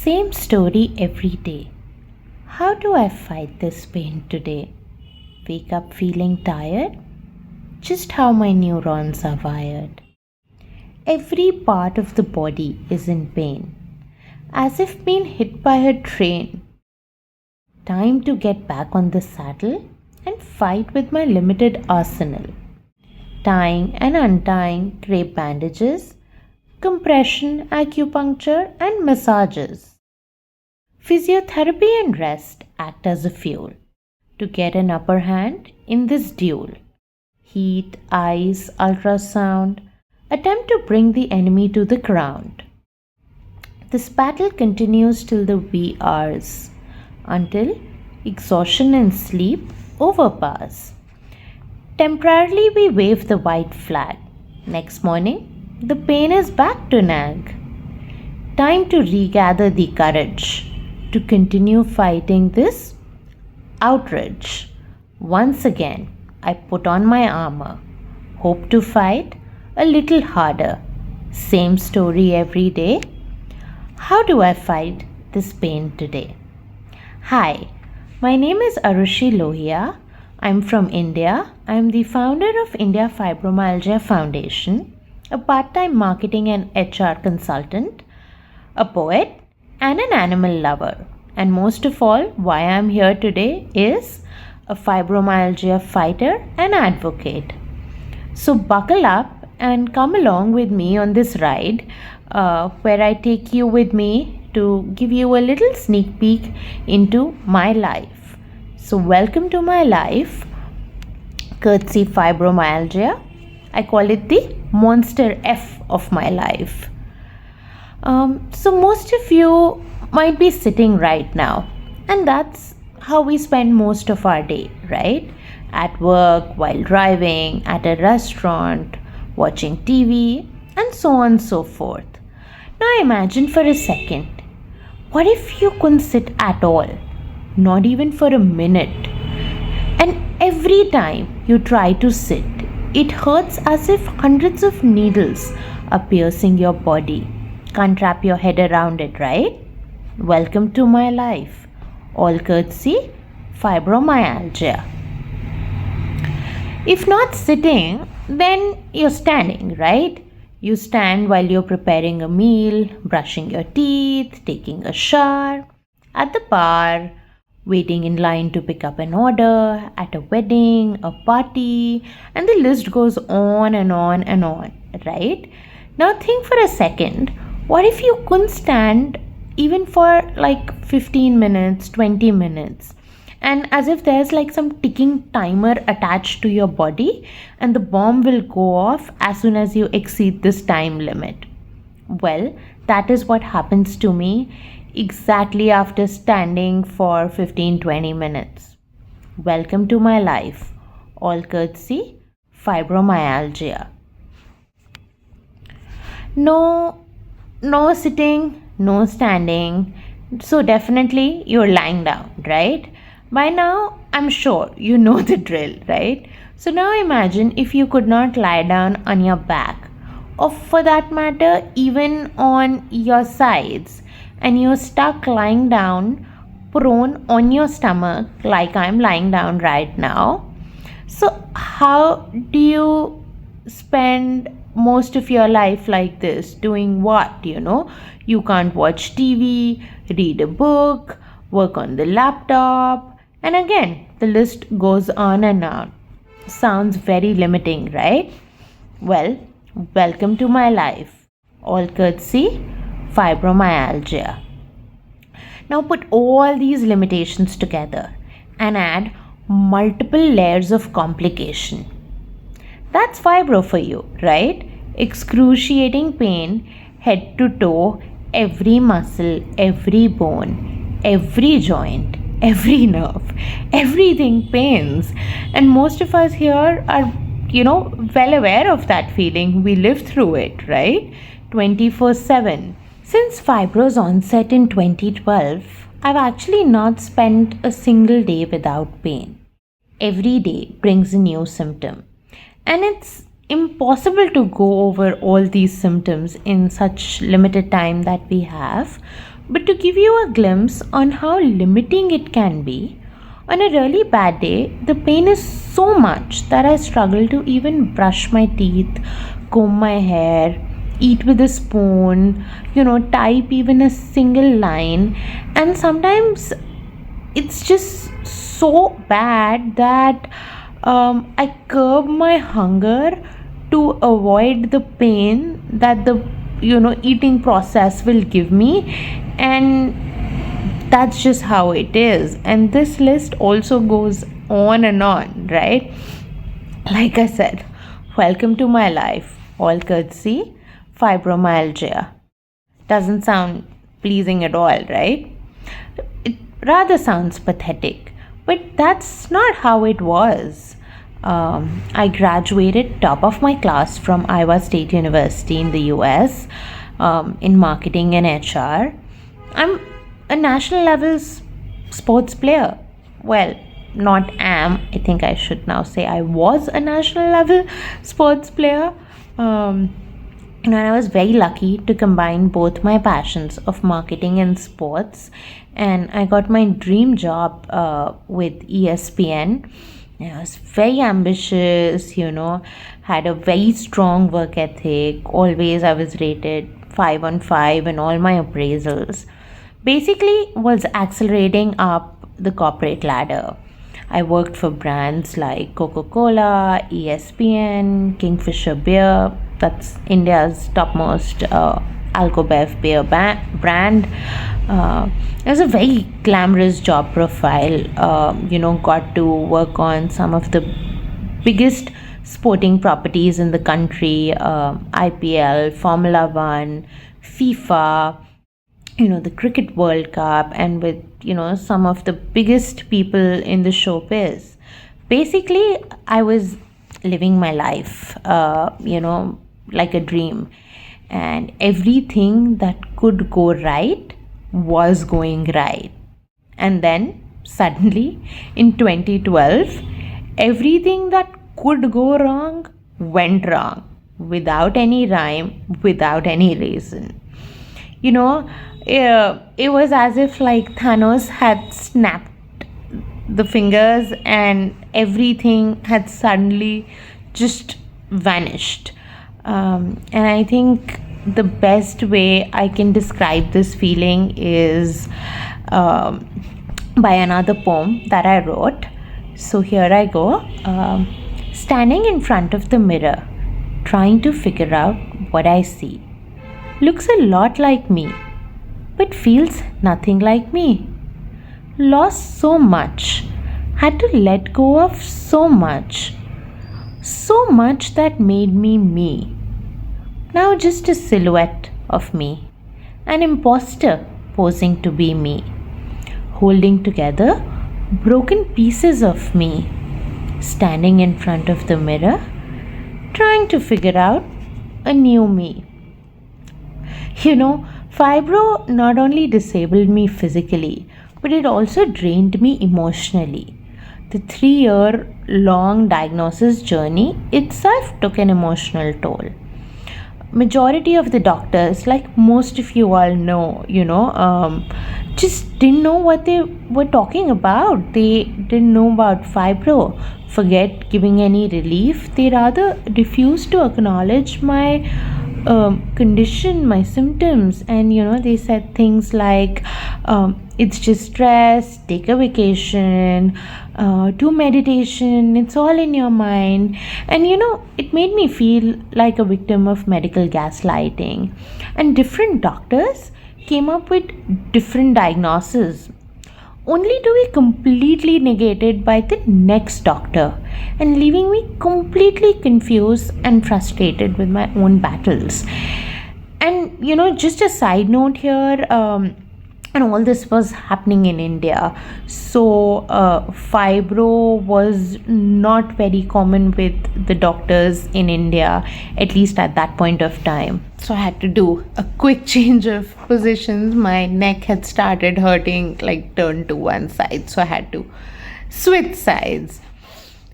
Same story every day. How do I fight this pain today? Wake up feeling tired? Just how my neurons are wired. Every part of the body is in pain, as if being hit by a train. Time to get back on the saddle and fight with my limited arsenal. Tying and untying crepe bandages, compression, acupuncture, and massages. Physiotherapy and rest act as a fuel to get an upper hand in this duel. Heat, ice, ultrasound attempt to bring the enemy to the ground. This battle continues till the wee hours, until exhaustion and sleep overpass. Temporarily we wave the white flag. Next morning, the pain is back to nag. Time to regather the courage to continue fighting this outrage. Once again, I put on my armor, hope to fight a little harder. Same story every day. How do I fight this pain today? Hi, my name is Arushi Lohiya. I'm from India. I'm the founder of India Fibromyalgia Foundation, a part-time marketing and HR consultant, a poet, and an animal lover. And most of all, why I'm here today is a fibromyalgia fighter and advocate. So buckle up and come along with me on this ride where I take you with me to give you a little sneak peek into my life. So welcome to my life, courtesy fibromyalgia. I call it the monster F of my life. So most of you might be sitting right now, and that's how we spend most of our day, right? At work, while driving, at a restaurant, watching TV, and so on and so forth. Now imagine for a second, what if you couldn't sit at all? Not even for a minute. And every time you try to sit, it hurts as if hundreds of needles are piercing your body. Can't wrap your head around it, right? Welcome to my life. All courtesy fibromyalgia. If not sitting, then you're standing, right? You stand while you're preparing a meal, brushing your teeth, taking a shower, at the bar, waiting in line to pick up an order, at a wedding, a party, and the list goes on and on and on, right? Now think for a second, what if you couldn't stand even for like 15 minutes, 20 minutes? And as if there's like some ticking timer attached to your body and the bomb will go off as soon as you exceed this time limit. Well, that is what happens to me exactly after standing for 15-20 minutes. Welcome to my life. All courtesy fibromyalgia. No sitting, no standing. So definitely you're lying down, right? By now, I'm sure you know the drill, right? So now imagine if you could not lie down on your back, or for that matter, even on your sides, and you're stuck lying down, prone on your stomach, like I'm lying down right now. So how do you spend most of your life like this? Doing what, You can't watch TV, read a book, work on the laptop, and again, the list goes on and on. Sounds very limiting, right? Well, welcome to my life. All courtesy fibromyalgia. Now put all these limitations together and add multiple layers of complication. That's fibro for you, right? Excruciating pain, head to toe, every muscle, every bone, every joint, every nerve, everything pains. And most of us here are, well aware of that feeling. We live through it, right? 24/7. Since fibro's onset in 2012, I've actually not spent a single day without pain. Every day brings a new symptom. And it's impossible to go over all these symptoms in such limited time that we have, but to give you a glimpse on how limiting it can be, on a really bad day, the pain is so much that I struggle to even brush my teeth, comb my hair, eat with a spoon, type even a single line. And sometimes it's just so bad that I curb my hunger to avoid the pain that the eating process will give me, and that's just how it is. And this list also goes on, right? Like I said, welcome to my life, all courtesy fibromyalgia. Doesn't sound pleasing at all, right? It rather sounds pathetic, but that's not how it was. I graduated top of my class from Iowa State University in the US, in marketing and HR. I'm a national level sports player. Well, not am. I think I should now say I was a national level sports player. And I was very lucky to combine both my passions of marketing and sports. And I got my dream job with ESPN. I was very ambitious, had a very strong work ethic. Always I was rated 5 on 5 in all my appraisals. Basically was accelerating up the corporate ladder. I worked for brands like Coca-Cola, ESPN, Kingfisher Beer. That's India's topmost alcobev beer brand. It was a very glamorous job profile. Got to work on some of the biggest sporting properties in the country, IPL, Formula One, FIFA, the Cricket World Cup, and with, some of the biggest people in the showbiz. Basically, I was living my life, like a dream. And everything that could go right was going right. And then, suddenly, in 2012, everything that could go wrong went wrong. Without any rhyme, without any reason. It was as if like Thanos had snapped the fingers and everything had suddenly just vanished. And I think the best way I can describe this feeling is by another poem that I wrote. So here I go. Standing in front of the mirror, trying to figure out what I see. Looks a lot like me, but feels nothing like me. Lost so much, had to let go of so much that made me me. Now just a silhouette of me, an imposter posing to be me, holding together broken pieces of me, standing in front of the mirror, trying to figure out a new me. Fibro not only disabled me physically, but it also drained me emotionally. The 3-year-long diagnosis journey itself took an emotional toll. Majority of the doctors, like most of you all know, just didn't know what they were talking about. They didn't know about fibro. Forget giving any relief. They rather refused to acknowledge my condition, my symptoms, and they said things like it's just stress, take a vacation, do meditation, it's all in your mind. And it made me feel like a victim of medical gaslighting. And different doctors came up with different diagnoses, only to be completely negated by the next doctor and leaving me completely confused and frustrated with my own battles. And just a side note here, and all this was happening in India, so fibro was not very common with the doctors in India, at least at that point of time. So I had to do a quick change of positions. My neck had started hurting, like turned to one side, so I had to switch sides.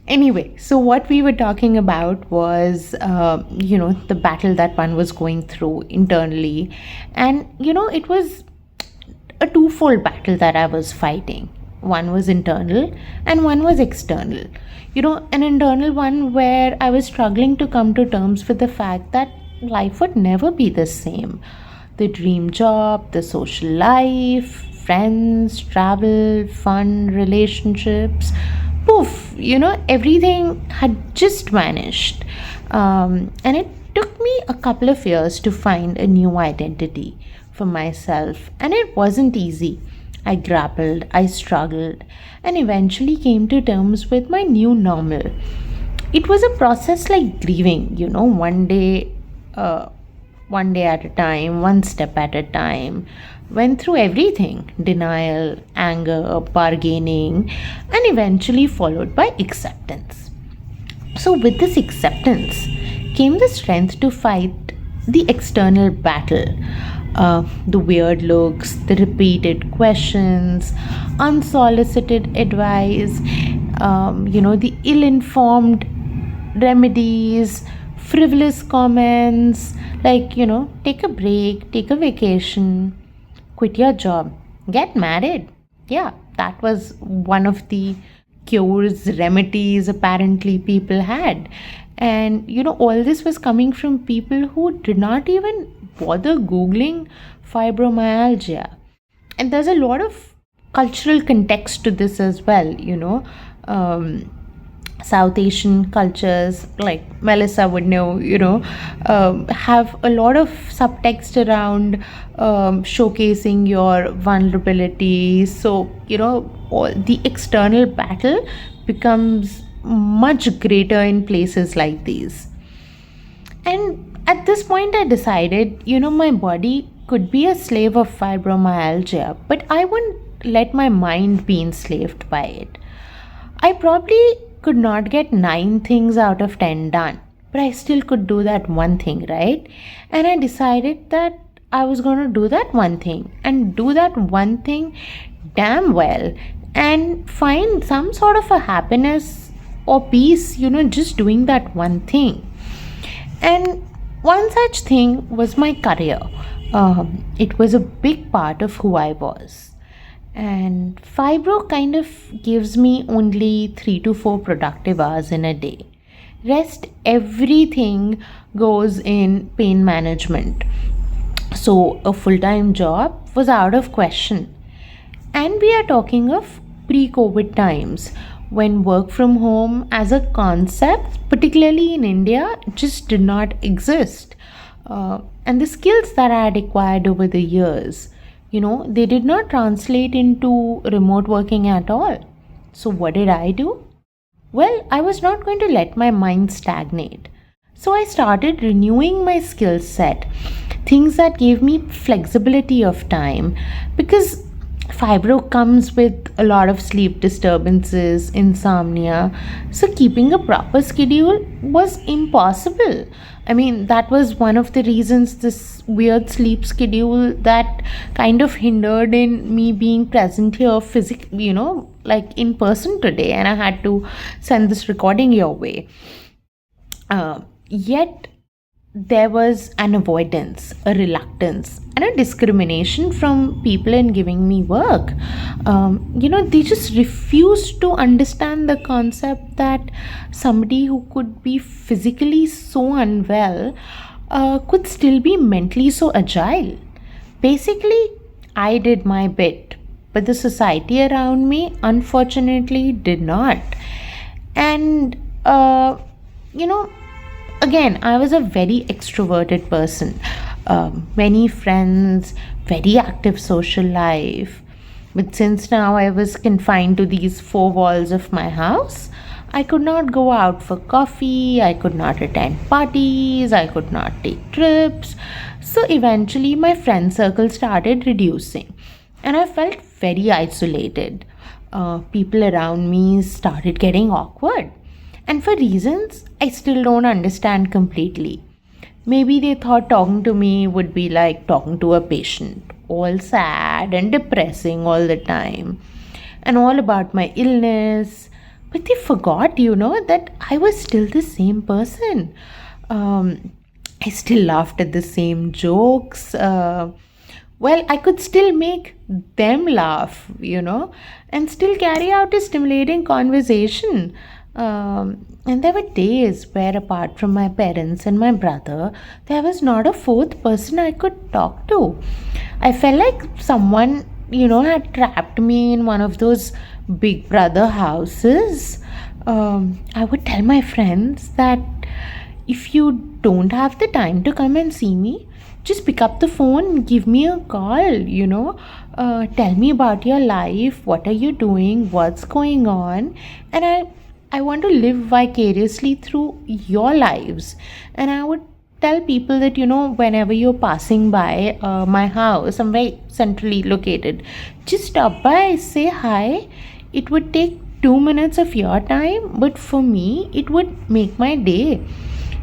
Anyway, so what we were talking about was, the battle that one was going through internally. And, it was a twofold battle that I was fighting. One was internal and one was external. An internal one where I was struggling to come to terms with the fact that life would never be the same. The dream job, the social life, friends, travel, fun, relationships, poof, everything had just vanished. And it took me a couple of years to find a new identity for myself, and it wasn't easy. I grappled, I struggled, and eventually came to terms with my new normal. It was a process like grieving, one day at a time, one step at a time. Went through everything: denial, anger, bargaining, and eventually followed by acceptance. So, with this acceptance came the strength to fight the external battle. The weird looks, the repeated questions, unsolicited advice, the ill informed remedies, frivolous comments like, take a break, take a vacation, quit your job, get married. Yeah, that was one of the cures, remedies apparently people had. And, all this was coming from people who did not even bother Googling fibromyalgia. And there's a lot of cultural context to this as well, South Asian cultures, like Melissa would know, have a lot of subtext around showcasing your vulnerability. So, all the external battle becomes much greater in places like these. And at this point, I decided, my body could be a slave of fibromyalgia, but I wouldn't let my mind be enslaved by it. I probably could not get 9 things out of 10 done, but I still could do that one thing, right? And I decided that I was going to do that one thing and do that one thing damn well and find some sort of a happiness or peace, just doing that one thing. And one such thing was my career. It was a big part of who I was. And fibro kind of gives me only 3 to 4 productive hours in a day. Rest, everything goes in pain management. So a full-time job was out of question. And we are talking of pre-COVID times when work from home as a concept, particularly in India, just did not exist. And the skills that I had acquired over the years, they did not translate into remote working at all. So what did I do? Well, I was not going to let my mind stagnate. So I started renewing my skill set, things that gave me flexibility of time, because fibro comes with a lot of sleep disturbances, insomnia. So keeping a proper schedule was impossible. I mean, that was one of the reasons, this weird sleep schedule that kind of hindered in me being present here physically, like in person today. And I had to send this recording your way. Yet there was an avoidance, a reluctance, and a discrimination from people in giving me work. They just refused to understand the concept that somebody who could be physically so unwell could still be mentally so agile. Basically, I did my bit, but the society around me unfortunately did not. And, again, I was a very extroverted person, many friends, very active social life. But since now I was confined to these 4 walls of my house, I could not go out for coffee, I could not attend parties, I could not take trips. So eventually my friend circle started reducing and I felt very isolated. People around me started getting awkward, and for reasons I still don't understand completely. Maybe they thought talking to me would be like talking to a patient, all sad and depressing all the time, and all about my illness, But they forgot, that I was still the same person. Um, I still laughed at the same jokes. I could still make them laugh, and still carry out a stimulating conversation. And there were days where, apart from my parents and my brother, there was not a fourth person I could talk to. I felt like someone, had trapped me in one of those big brother houses. I would tell my friends that if you don't have the time to come and see me, just pick up the phone, give me a call, tell me about your life, what are you doing, what's going on, and I want to live vicariously through your lives. And I would tell people that, whenever you're passing by my house, I'm very centrally located, just stop by, say hi. It would take 2 minutes of your time, but for me, it would make my day.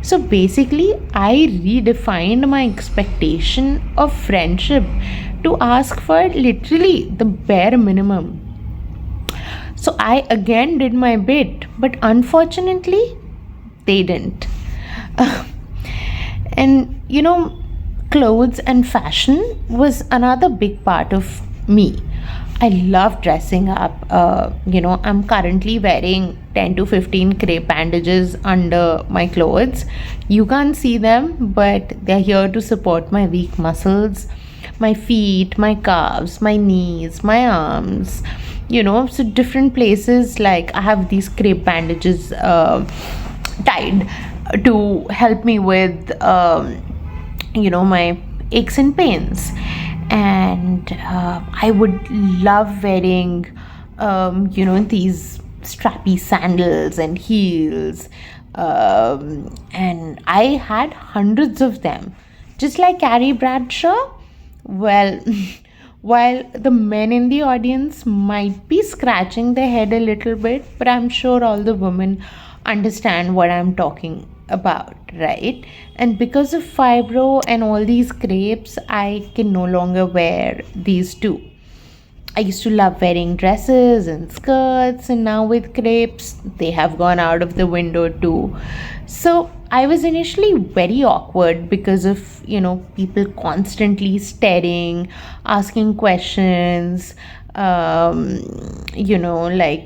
So basically, I redefined my expectation of friendship to ask for literally the bare minimum. So I again did my bit, but unfortunately, they didn't. And clothes and fashion was another big part of me. I love dressing up. I'm currently wearing 10 to 15 crepe bandages under my clothes. You can't see them, but they're here to support my weak muscles, my feet, my calves, my knees, my arms. So different places, like I have these crepe bandages tied to help me with, my aches and pains. And I would love wearing, these strappy sandals and heels. And I had hundreds of them, just like Carrie Bradshaw. Well, while the men in the audience might be scratching their head a little bit, but I'm sure all the women understand what I'm talking about, right? And because of fibro and all these crepes, I can no longer wear these two. I used to love wearing dresses and skirts, and now with crepes, they have gone out of the window too. So I was initially very awkward because of, people constantly staring, asking questions, like,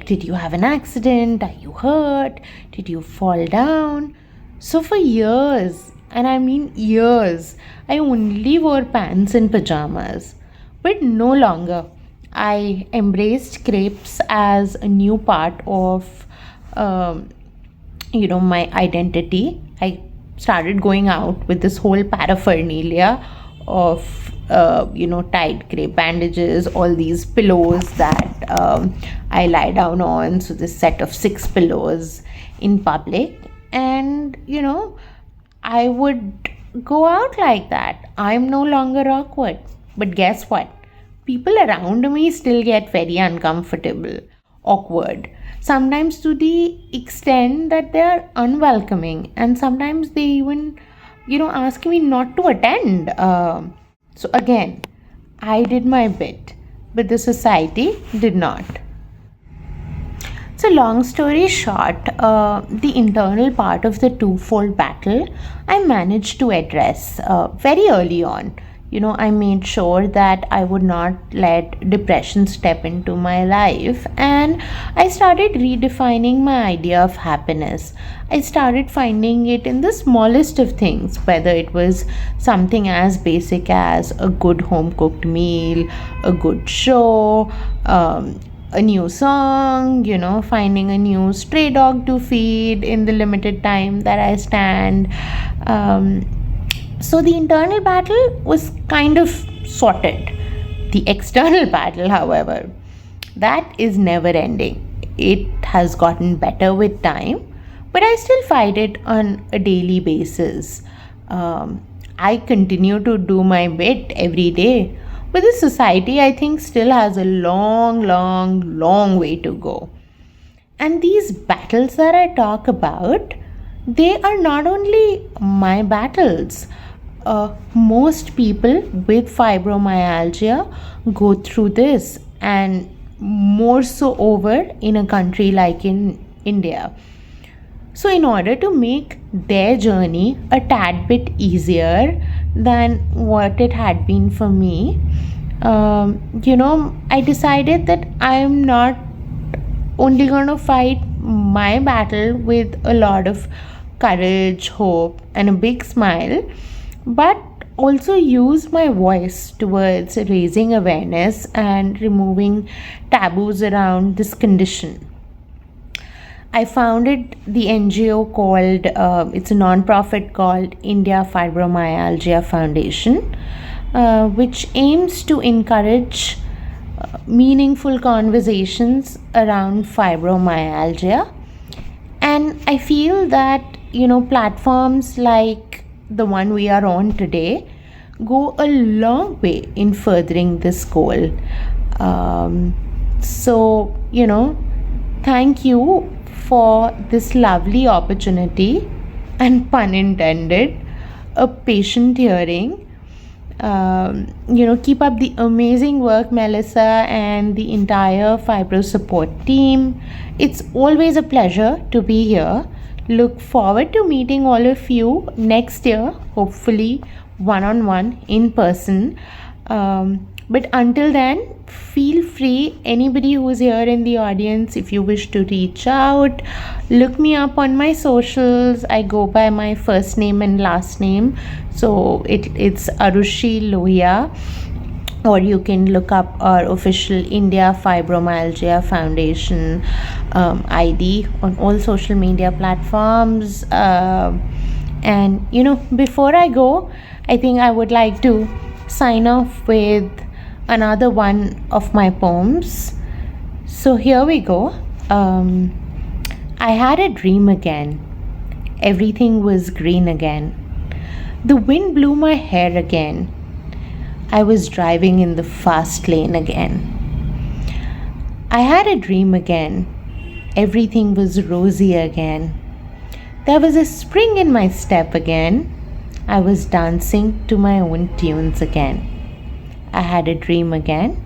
did you have an accident? Are you hurt? Did you fall down? So for years, and I mean years, I only wore pants and pajamas. But no longer. I embraced crepes as a new part of, my identity. I started going out with this whole paraphernalia of, tied crepe bandages, all these pillows that I lie down on. So this set of 6 pillows in public. And, I would go out like that. I'm no longer awkward. But guess what? People around me still get very uncomfortable, awkward, sometimes to the extent that they are unwelcoming, and sometimes they even, ask me not to attend. So again, I did my bit, but the society did not. So, long story short, the internal part of the twofold battle I managed to address very early on. I made sure that I would not let depression step into my life, and I started redefining my idea of happiness. I started finding it in the smallest of things, whether it was something as basic as a good home cooked meal, a good show, a new song, finding a new stray dog to feed in the limited time that I stand. So the internal battle was kind of sorted. The external battle, however, that is never ending. It has gotten better with time, but I still fight it on a daily basis. I continue to do my bit every day, but the society, I think, still has a long, long, long way to go. And these battles that I talk about, they are not only my battles. Most people with fibromyalgia go through this, and more so over in a country like in India. So, in order to make their journey a tad bit easier than what it had been for me, I decided that I am not only going to fight my battle with a lot of courage, hope, and a big smile, but also use my voice towards raising awareness and removing taboos around this condition. I founded the NGO called, it's a non-profit called India Fibromyalgia Foundation, which aims to encourage meaningful conversations around fibromyalgia. And I feel that, platforms like the one we are on today go a long way in furthering this goal. Thank you for this lovely opportunity, and pun intended, a patient hearing. Keep up the amazing work, Melissa, and the entire Fibro support team. It's always a pleasure to be here. Look forward to meeting all of you next year, hopefully one-on-one in person. But until then, feel free, anybody who's here in the audience, if you wish to reach out, look me up on my socials. I go by my first name and last name, so it's Arushi Lohiya, or you can look up our official India Fibromyalgia Foundation ID on all social media platforms. And before I go, I think I would like to sign off with another one of my poems. So here we go. I had a dream again. Everything was green again. The wind blew my hair again. I was driving in the fast lane again. I had a dream again. Everything was rosy again. There was a spring in my step again. I was dancing to my own tunes again. I had a dream again.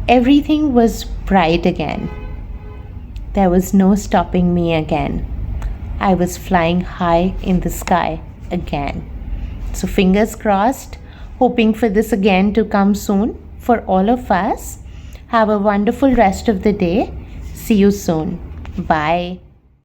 Everything was bright again. There was no stopping me again. I was flying high in the sky again. So fingers crossed, hoping for this again to come soon for all of us. Have a wonderful rest of the day. See you soon. Bye.